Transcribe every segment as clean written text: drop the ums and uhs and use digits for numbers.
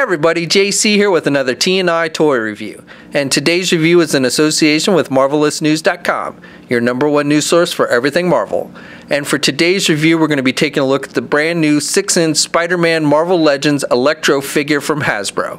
everybody, JC here with another T&I toy review. And today's review is in association with MarvelousNews.com, your #1 news source for everything Marvel. And for today's review, we're going to be taking a look at the brand new 6-inch Spider-Man Marvel Legends Electro figure from Hasbro.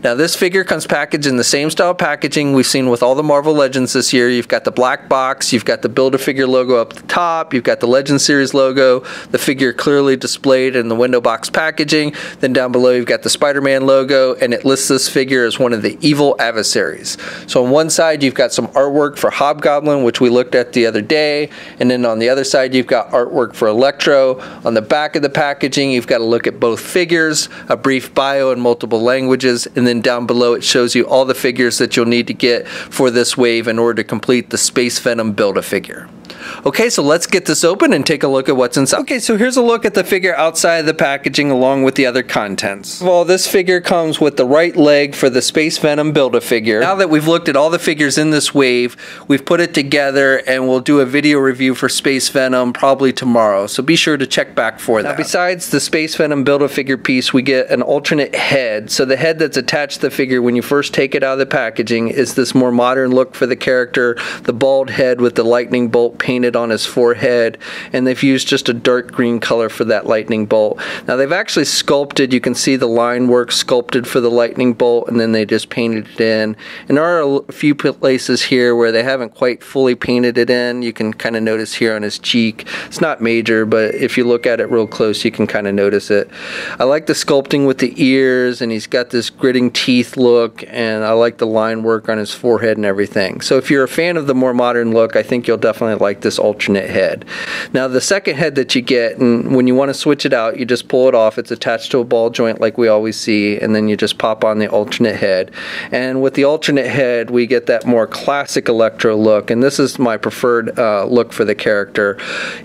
Now this figure comes packaged in the same style packaging we've seen with all the Marvel Legends this year. You've got the black box, you've got the Build-A-Figure logo up the top, you've got the Legends series logo, the figure clearly displayed in the window box packaging. Then down below you've got the Spider-Man logo, and it lists this figure as one of the evil adversaries. So on one side you've got some artwork for Hobgoblin, which we looked at the other day, and then on the other side you've got artwork for Electro. On the back of the packaging you've got a look at both figures, a brief bio in multiple languages, and then down below it shows you all the figures that you'll need to get for this wave in order to complete the Space Venom Build-A-Figure. Okay, so let's get this open and take a look at what's inside. Okay, so here's a look at the figure outside of the packaging along with the other contents. Well, this figure comes with the right leg for the Space Venom Build-A-Figure. Now that we've looked at all the figures in this wave, we've put it together and we'll do a video review for Space Venom probably tomorrow, so be sure to check back for that. Now, besides the Space Venom Build-A-Figure piece, we get an alternate head. So the head that's attached to the figure when you first take it out of the packaging is this more modern look for the character, the bald head with the lightning bolt painted on his forehead, and they've used just a dark green color for that lightning bolt. Now they've actually sculpted, you can see the line work sculpted for the lightning bolt, and then they just painted it in. And there are a few places here where they haven't quite fully painted it in. You can kind of notice here on his cheek. It's not major, but if you look at it real close you can kind of notice it. I like the sculpting with the ears, and he's got this gritting teeth look, and I like the line work on his forehead and everything. So if you're a fan of the more modern look, I think you'll definitely like this alternate head. Now the second head that you get, and when you want to switch it out, you just pull it off. It's attached to a ball joint like we always see, and then you just pop on the alternate head. And with the alternate head we get that more classic Electro look, and this is my preferred look for the character.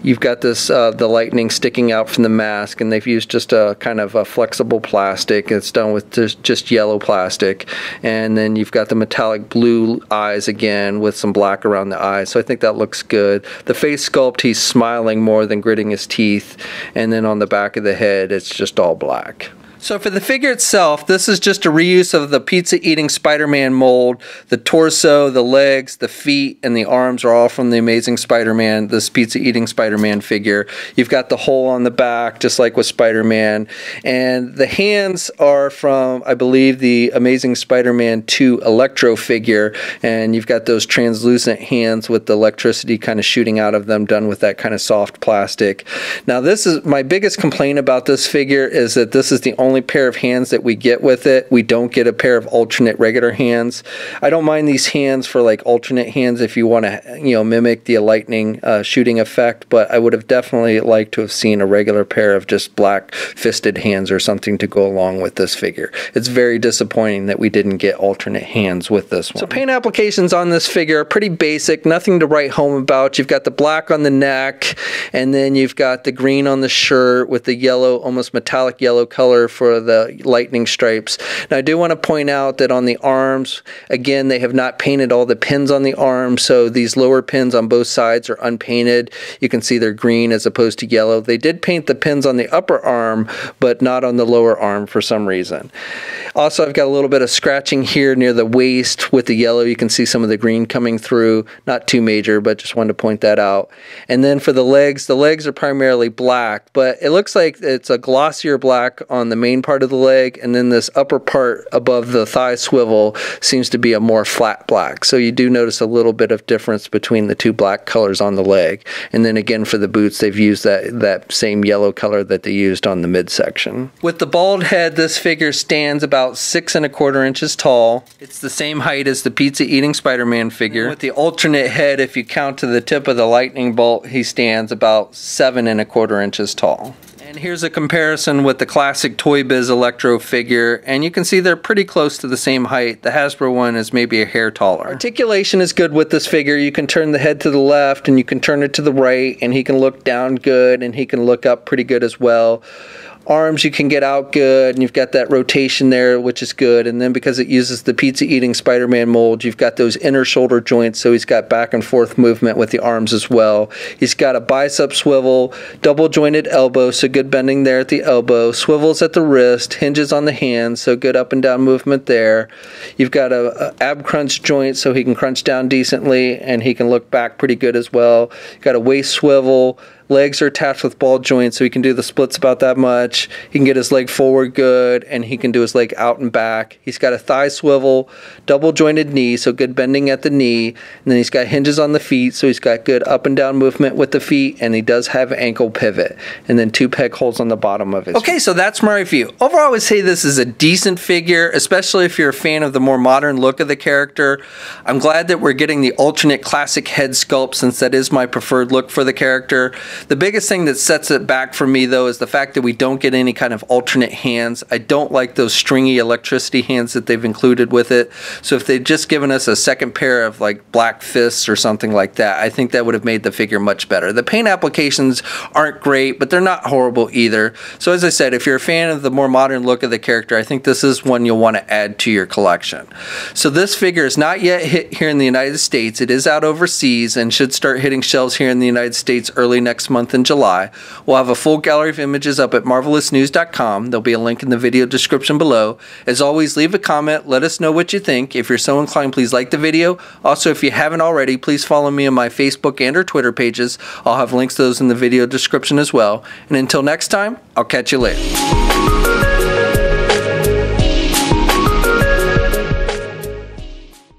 You've got this the lightning sticking out from the mask, and they've used just a kind of a flexible plastic. It's done with just yellow plastic, and then you've got the metallic blue eyes again with some black around the eyes, so I think that looks good. The face sculpt, he's smiling more than gritting his teeth, and then on the back of the head it's just all black. So for the figure itself, this is just a reuse of the pizza-eating Spider-Man mold. The torso, the legs, the feet, and the arms are all from the Amazing Spider-Man, this pizza-eating Spider-Man figure. You've got the hole on the back, just like with Spider-Man. And the hands are from, I believe, the Amazing Spider-Man 2 Electro figure. And you've got those translucent hands with the electricity kind of shooting out of them, done with that kind of soft plastic. Now this is my biggest complaint about this figure, is that this is the only pair of hands that we get with it. We don't get a pair of alternate regular hands. I don't mind these hands for like alternate hands if you want to, you know, mimic the lightning shooting effect, but I would have definitely liked to have seen a regular pair of just black fisted hands or something to go along with this figure. It's very disappointing that we didn't get alternate hands with this one. So paint applications on this figure are pretty basic, nothing to write home about. You've got the black on the neck, and then you've got the green on the shirt with the yellow, almost metallic yellow color for the lightning stripes. Now I do want to point out that on the arms, again, they have not painted all the pins on the arms, so these lower pins on both sides are unpainted. You can see they're green as opposed to yellow. They did paint the pins on the upper arm, but not on the lower arm for some reason. Also, I've got a little bit of scratching here near the waist with the yellow. You can see some of the green coming through. Not too major, but just wanted to point that out. And then for the legs are primarily black, but it looks like it's a glossier black on the main part of the leg, and then this upper part above the thigh swivel seems to be a more flat black. So you do notice a little bit of difference between the two black colors on the leg. And then again for the boots, they've used that same yellow color that they used on the midsection. With the bald head, this figure stands about 6 1/4 inches tall. It's the same height as the pizza-eating Spider-Man figure. And with the alternate head, if you count to the tip of the lightning bolt, he stands about 7 1/4 inches tall. And here's a comparison with the classic Toy Biz Electro figure, and you can see they're pretty close to the same height. The Hasbro one is maybe a hair taller. Articulation is good with this figure. You can turn the head to the left and you can turn it to the right, and he can look down good and he can look up pretty good as well. Arms you can get out good, and you've got that rotation there, which is good. And then because it uses the pizza-eating Spider-Man mold, you've got those inner shoulder joints, so he's got back and forth movement with the arms as well. He's got a bicep swivel, double jointed elbow, so good bending there at the elbow, swivels at the wrist, hinges on the hand, so good up and down movement there. You've got a ab crunch joint, so he can crunch down decently, and he can look back pretty good as well. You've got a waist swivel. Legs are attached with ball joints, so he can do the splits about that much. He can get his leg forward good, and he can do his leg out and back. He's got a thigh swivel, double jointed knee, so good bending at the knee. And then he's got hinges on the feet, so he's got good up and down movement with the feet, and he does have ankle pivot. And then 2 peg holes on the bottom of it. Okay, so that's my review. Overall, I would say this is a decent figure, especially if you're a fan of the more modern look of the character. I'm glad that we're getting the alternate classic head sculpt, since that is my preferred look for the character. The biggest thing that sets it back for me, though, is the fact that we don't get any kind of alternate hands. I don't like those stringy electricity hands that they've included with it. So if they'd just given us a second pair of like black fists or something like that, I think that would have made the figure much better. The paint applications aren't great, but they're not horrible either. So as I said, if you're a fan of the more modern look of the character, I think this is one you'll want to add to your collection. So this figure is not yet hit here in the United States. It is out overseas and should start hitting shelves here in the United States early next month in July. We'll have a full gallery of images up at marvelousnews.com. There'll be a link in the video description below. As always, leave a comment. Let us know what you think. If you're so inclined, please like the video. Also, if you haven't already, please follow me on my Facebook and or Twitter pages. I'll have links to those in the video description as well. And until next time, I'll catch you later.